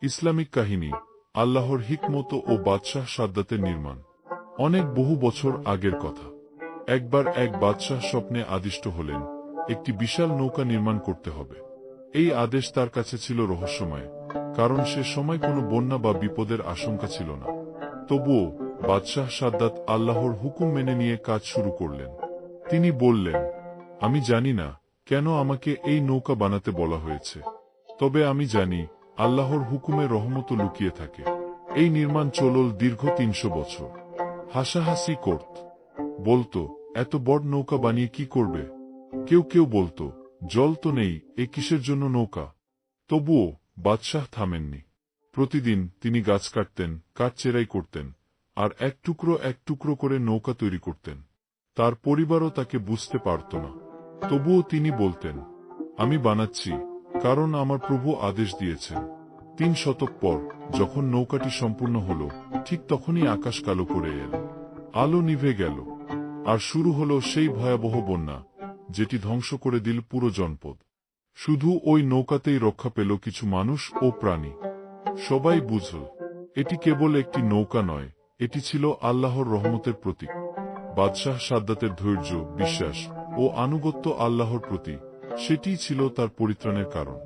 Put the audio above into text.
Islamic কাহিনী, আল্লাহর হিকমত ও বাদশাহ সাদ্দাতের নির্মাণ। অনেক বহু বছর আগের কথা। একবার এক বাদশাহ স্বপ্নে আদিষ্ট হলেন, একটি বিশাল নৌকা নির্মাণ করতে হবে। এই আদেশ তার কাছে ছিল রহস্যময়, কারণ সে সময় কোনো বন্যা বা বিপদের আশঙ্কা ছিল না। তবুও বাদশাহ সাদ্দাত আল্লাহর হুকুম মেনে নিয়ে কাজ শুরু করলেন। তিনি বললেন, আমি জানি না কেন আমাকে এই নৌকা বানাতে বলা হয়েছে, তবে আমি জানি আল্লাহর হুকুমে রহমত লুকিয়ে থাকে। এই নির্মাণ চলল দীর্ঘ ৩০০ বছর। হাসাহাসি করত, বলতো, এত বড় নৌকা বানিয়ে কি করবে? কেউ কেউ বলতো, জল তো নেই, এ কিসের জন্য নৌকা? তবুও বাদশাহ থামেননি। প্রতিদিন তিনি গাছ কাটতেন, কাঠ চেরাই করতেন, আর এক টুকরো করে নৌকা তৈরি করতেন। তার পরিবারও তাকে বুঝতে পারত না। তবুও তিনি বলতেন, আমি বানাচ্ছি, কারণ আমার প্রভু আদেশ দিয়েছেন। ৩ শতক পর যখন নৌকাটি সম্পূর্ণ হল, ঠিক তখনই আকাশ কালো করে এল। আলো নিভে গেল, আর শুরু হল সেই ভয়াবহ বন্যা, যেটি ধ্বংস করে দিল পুরো জনপদ। শুধু ওই নৌকাতেই রক্ষা পেল কিছু মানুষ ও প্রাণী। সবাই বুঝল, এটি কেবল একটি নৌকা নয়, এটি ছিল আল্লাহর রহমতের প্রতীক। বাদশাহ সাদ্দাতের ধৈর্য, বিশ্বাস ও আনুগত্য আল্লাহর প্রতি, সেটিই ছিল তার পরিত্রাণের কারণ।